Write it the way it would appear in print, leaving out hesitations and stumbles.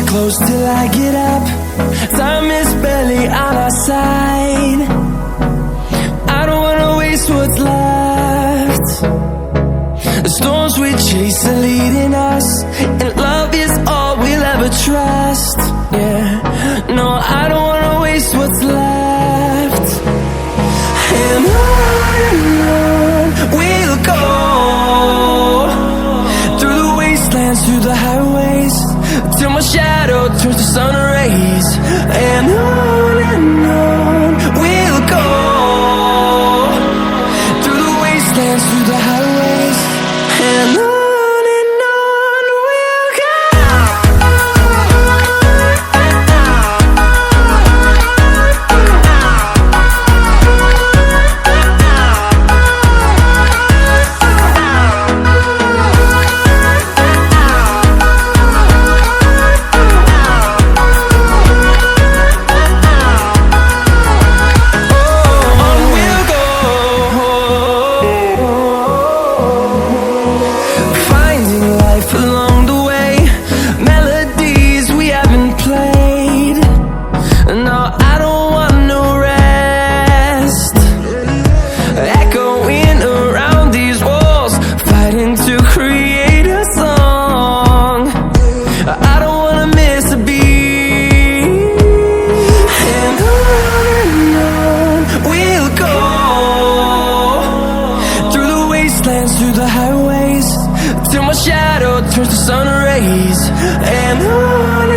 close till I get up. Time is barely on our side. I don't wanna waste what's left. The storms we chase are leading us, and love is all we'll ever trust. Yeah, no, I don't wanna waste what's left. And on we'll go, through the wastelands, through the highways, till my shadow turns to sun rays. And on we'll go, through the wastelands, through the highways, and on we'll go. Through the highways, till my shadow turns to sun rays. And on